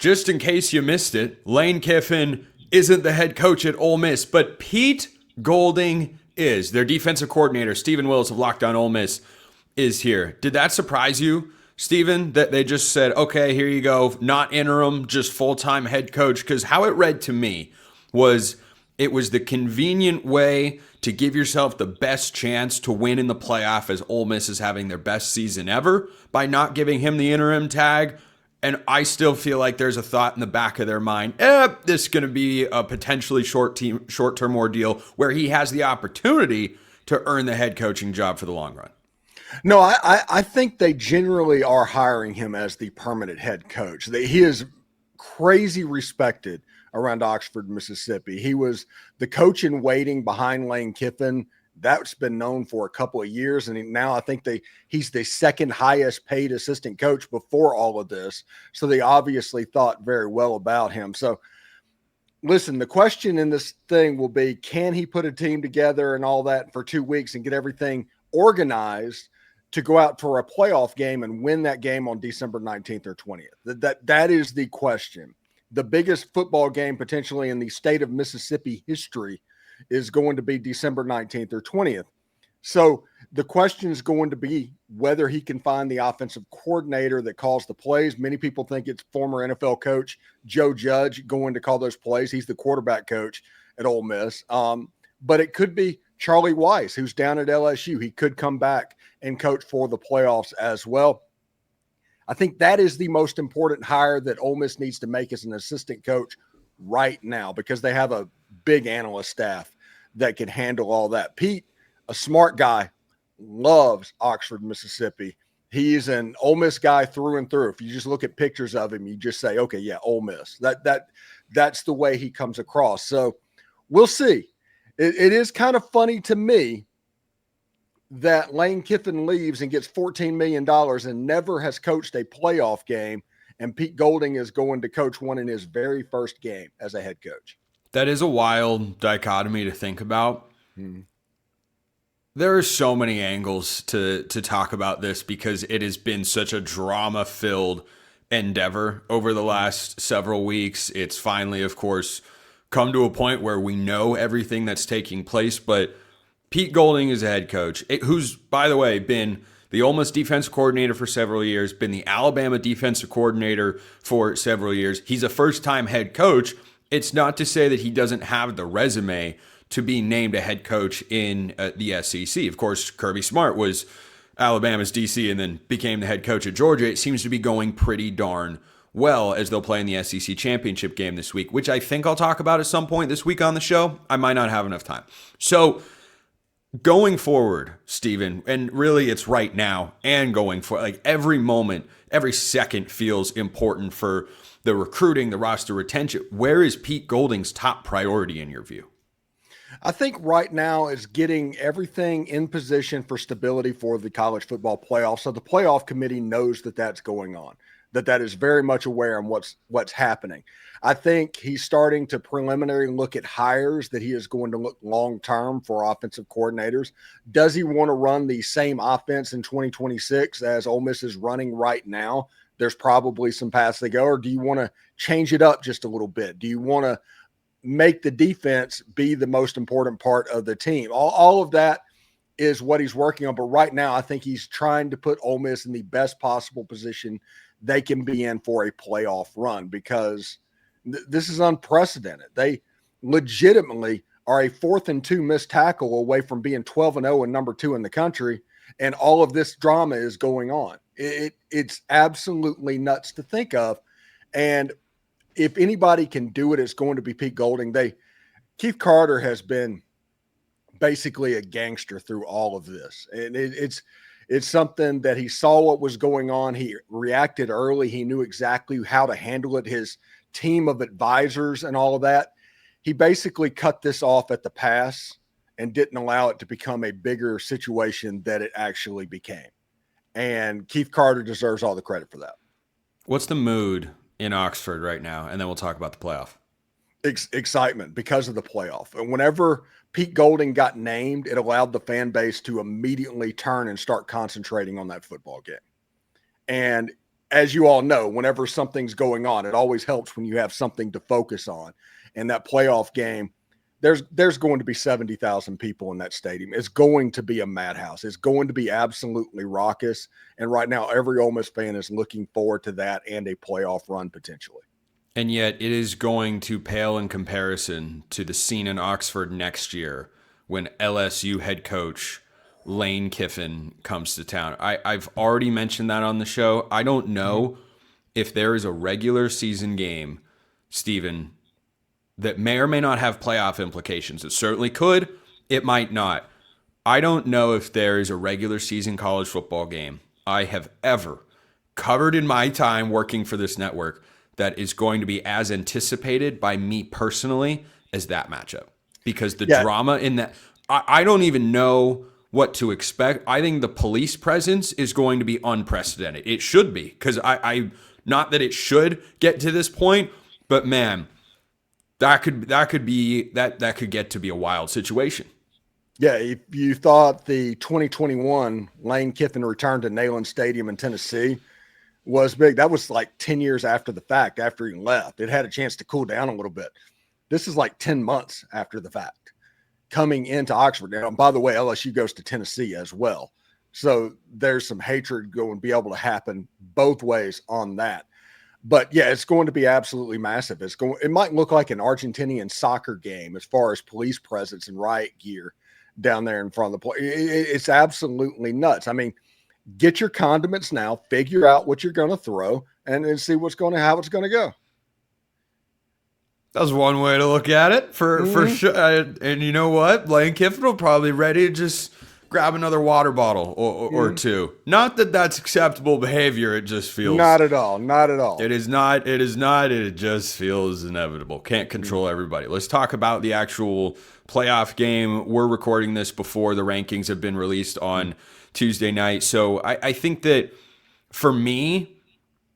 just in case you missed it, Lane Kiffin isn't the head coach at Ole Miss, but Pete Golding is. Their defensive coordinator, Steven Willis of Locked On Ole Miss, is here. Did that surprise you, Steven, that they just said, okay, here you go, not interim, just full-time head coach? Because how it read to me was it was the convenient way to give yourself the best chance to win in the playoff, as Ole Miss is having their best season ever, by not giving him the interim tag. And I still feel like there's a thought in the back of their mind, this is going to be a potentially short-term ordeal where he has the opportunity to earn the head coaching job for the long run. No, I think they generally are hiring him as the permanent head coach. He is crazy respected around Oxford, Mississippi. He was the coach in waiting behind Lane Kiffin. That's been known for a couple of years, and now I think he's the second highest paid assistant coach before all of this. So they obviously thought very well about him. So listen, the question in this thing will be, can he put a team together and all that for 2 weeks and get everything organized to go out for a playoff game and win that game on December 19th or 20th? That is the question. The biggest football game potentially in the state of Mississippi history is going to be December 19th or 20th. So the question is going to be whether he can find the offensive coordinator that calls the plays. Many people think it's former NFL coach Joe Judge going to call those plays. He's the quarterback coach at Ole Miss. But it could be Charlie Weiss, who's down at LSU. He could come back and coach for the playoffs as well. I think that is the most important hire that Ole Miss needs to make as an assistant coach right now, because they have a big analyst staff that can handle all that. Pete, a smart guy, loves Oxford, Mississippi. He's an Ole Miss guy through and through. If you just look at pictures of him, you just say, okay, yeah, Ole Miss. That's the way he comes across. So we'll see. It is kind of funny to me that Lane Kiffin leaves and gets $14 million and never has coached a playoff game, and Pete Golding is going to coach one in his very first game as a head coach. That is a wild dichotomy to think about. There are so many angles to talk about this, because it has been such a drama-filled endeavor over the last several weeks. It's finally, of course, come to a point where we know everything that's taking place, but Pete Golding is a head coach who's, by the way, been the Ole Miss defensive coordinator for several years, been the Alabama defensive coordinator for several years. He's a first-time head coach. It's not to say that he doesn't have the resume to be named a head coach in the SEC. Of course, Kirby Smart was Alabama's DC and then became the head coach at Georgia. It seems to be going pretty darn well, as they'll play in the SEC championship game this week, which I think I'll talk about at some point this week on the show. I might not have enough time. So going forward, Steven, and really it's right now and going for like every moment, every second feels important for the recruiting, the roster retention. Where is Pete Golding's top priority in your view? I think right now is getting everything in position for stability for the college football playoff. So the playoff committee knows that that's going on, that is very much aware of what's happening. I think he's starting to preliminary look at hires that he is going to look long-term for offensive coordinators. Does he want to run the same offense in 2026 as Ole Miss is running right now? There's probably some paths they go. Or do you want to change it up just a little bit? Do you want to make the defense be the most important part of the team? All of that is what he's working on. But right now, I think he's trying to put Ole Miss in the best possible position they can be in for a playoff run, because this is unprecedented. They legitimately are a 4th and 2 missed tackle away from being 12-0 and number 2 in the country. And all of this drama is going on. It's absolutely nuts to think of. And if anybody can do it, it's going to be Pete Golding. Keith Carter has been basically a gangster through all of this. And it's something that he saw what was going on. He reacted early. He knew exactly how to handle it. His team of advisors and all of that. He basically cut this off at the pass and didn't allow it to become a bigger situation that it actually became. And Keith Carter deserves all the credit for that. What's the mood in Oxford right now? And then we'll talk about the playoff. Excitement because of the playoff. And whenever Pete Golding got named, it allowed the fan base to immediately turn and start concentrating on that football game. And as you all know, whenever something's going on, it always helps when you have something to focus on. And that playoff game, there's going to be 70,000 people in that stadium. It's going to be a madhouse. It's going to be absolutely raucous. And right now, every Ole Miss fan is looking forward to that and a playoff run potentially. And yet it is going to pale in comparison to the scene in Oxford next year when LSU head coach Lane Kiffin comes to town. I've already mentioned that on the show. I don't know if there is a regular season game, Steven, that may or may not have playoff implications. It certainly could. It might not. I don't know if there is a regular season college football game I have ever covered in my time working for this network that is going to be as anticipated by me personally as that matchup. Because the drama in that, I don't even know what to expect. I think the police presence is going to be unprecedented. It should be, because I not that it should get to this point, but man, that could get to be a wild situation. Yeah, if you thought the 2021 Lane Kiffin return to Neyland Stadium in Tennessee was big, that was like 10 years after the fact, after he left. It had a chance to cool down a little bit. This is like 10 months after the fact, coming into Oxford. Now, by the way, LSU goes to Tennessee as well. So there's some hatred going to be able to happen both ways on that. But yeah, it's going to be absolutely massive. It might look like an Argentinian soccer game as far as police presence and riot gear down there in front of the play. It's absolutely nuts. I mean, get your condiments now, figure out what you're going to throw, and then see how it's going to go. That's one way to look at it for sure. And you know what? Lane Kiffin will probably ready to just grab another water bottle or two. Not that that's acceptable behavior. It just feels not at all. Not at all. It is not. It just feels inevitable. Can't control everybody. Let's talk about the actual playoff game. We're recording this before the rankings have been released on Tuesday night. So I think that for me,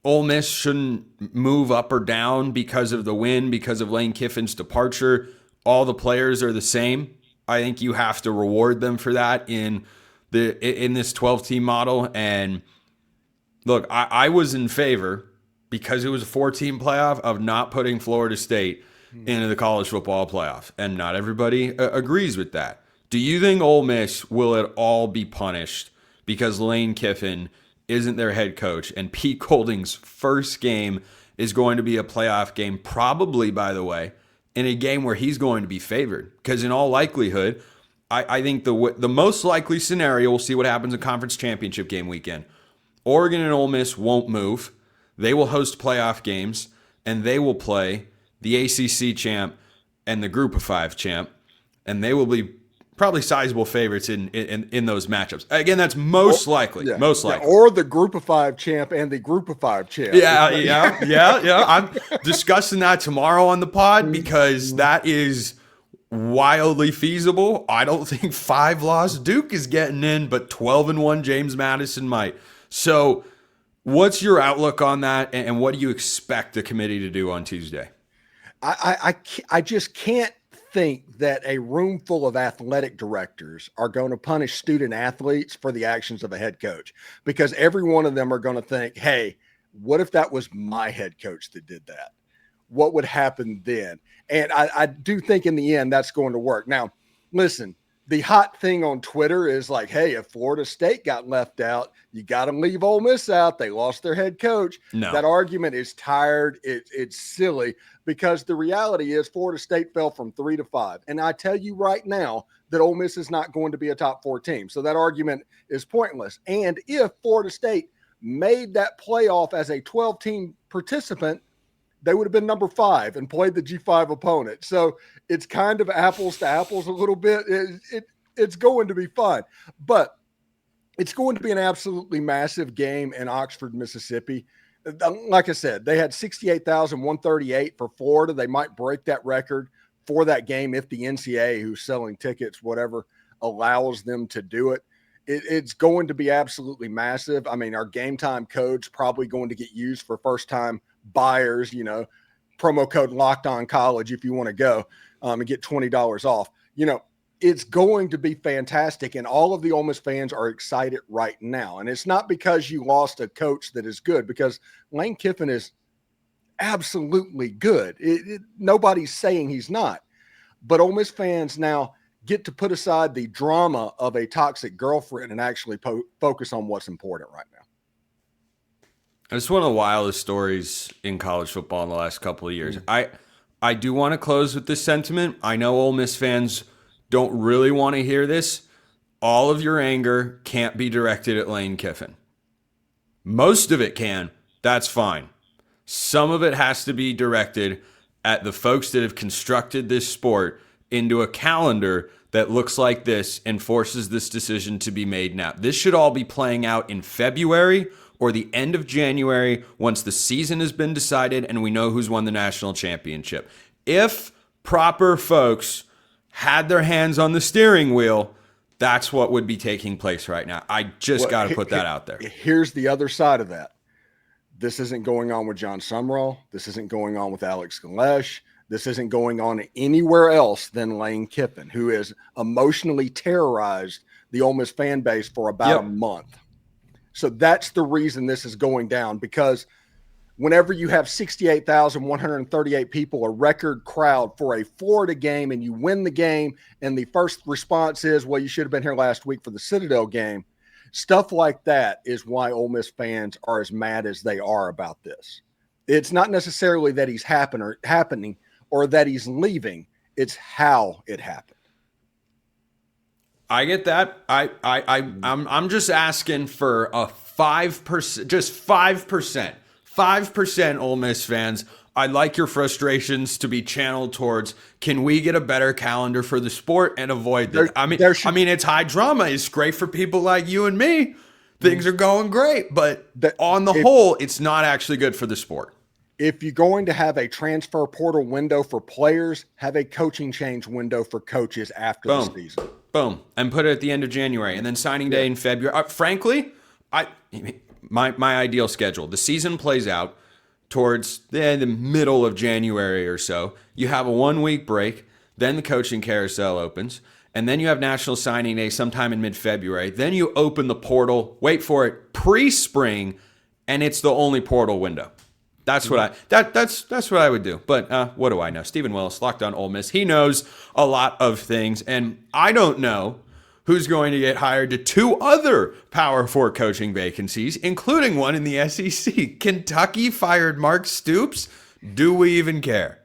Ole Miss shouldn't move up or down because of the win, because of Lane Kiffin's departure. All the players are the same. I think you have to reward them for that in this 12-team model. And look, I was in favor, because it was a 4-team playoff, of not putting Florida State into the college football playoff. And not everybody agrees with that. Do you think Ole Miss will at all be punished because Lane Kiffin isn't their head coach and Pete Golding's first game is going to be a playoff game, probably, by the way, in a game where he's going to be favored? Because in all likelihood, I think the most likely scenario, we'll see what happens in conference championship game weekend. Oregon and Ole Miss won't move. They will host playoff games, and they will play the ACC champ and the Group of Five champ, and they will be probably sizable favorites in those matchups. Again, that's most likely. Yeah, most likely. Or the Group of Five champ and the Group of Five champ. Yeah. I'm discussing that tomorrow on the pod, because that is wildly feasible. I don't think 5-loss Duke is getting in, but 12-1 James Madison might. So what's your outlook on that, and what do you expect the committee to do on Tuesday? I just can't think that a room full of athletic directors are going to punish student athletes for the actions of a head coach, because every one of them are going to think, hey, what if that was my head coach that did that? What would happen then? And I do think in the end that's going to work. Now, listen, the hot thing on Twitter is like, hey, if Florida State got left out, you got to leave Ole Miss out. They lost their head coach. No. That argument is tired. It's silly, because the reality is Florida State fell from 3 to 5. And I tell you right now that Ole Miss is not going to be a top 4 team. So that argument is pointless. And if Florida State made that playoff as a 12-team participant, they would have been number 5 and played the G5 opponent. So it's kind of apples to apples a little bit. It's going to be fun, but it's going to be an absolutely massive game in Oxford, Mississippi. Like I said, they had 68,138 for Florida. They might break that record for that game if the NCAA, who's selling tickets, whatever, allows them to do it. It's going to be absolutely massive. I mean, our game time code's probably going to get used for first-time buyers, promo code Locked On College if you want to go and get $20 off. it's going to be fantastic, and all of the Ole Miss fans are excited right now. And it's not because you lost a coach that is good, because Lane Kiffin is absolutely good. Nobody's saying he's not. But Ole Miss fans now get to put aside the drama of a toxic girlfriend and actually focus on what's important right now. It's one of the wildest stories in college football in the last couple of years. I do want to close with this sentiment. I know Ole Miss fans don't really want to hear this. All of your anger can't be directed at Lane Kiffin. Most of it can. That's fine. Some of it has to be directed at the folks that have constructed this sport into a calendar that looks like this and forces this decision to be made now. This should all be playing out in February or the end of January once the season has been decided and we know who's won the national championship. If proper folks had their hands on the steering wheel, that's what would be taking place right now. I just got to put that out there. Here's the other side of that. This isn't going on with John Sumrall. This isn't going on with Alex Galesh. This isn't going on anywhere else than Lane Kiffin, who has emotionally terrorized the Ole Miss fan base for about a month. So that's the reason this is going down, because whenever you have 68,138 people, a record crowd for a Florida game, and you win the game, and the first response is, well, you should have been here last week for the Citadel game. Stuff like that is why Ole Miss fans are as mad as they are about this. It's not necessarily that he's happening or that he's leaving. It's how it happened. I get that. I'm just asking for a 5%, just 5%. 5% Ole Miss fans. I'd like your frustrations to be channeled towards, can we get a better calendar for the sport and avoid this? I mean, it's high drama. It's great for people like you and me. Things are going great, but on the whole, it's not actually good for the sport. If you're going to have a transfer portal window for players, have a coaching change window for coaches after the season. Boom. And put it at the end of January, and then signing day in February. Frankly, my ideal schedule. The season plays out towards the middle of January or so. You have a 1-week break, then the coaching carousel opens, and then you have National Signing Day sometime in mid-February. Then you open the portal, wait for it, pre-spring, and it's the only portal window. That's what that's what I would do. But what do I know? Steven Willis, Locked On Ole Miss. He knows a lot of things, and I don't know who's going to get hired to 2 other Power 4 coaching vacancies, including one in the SEC. Kentucky fired Mark Stoops. Do we even care?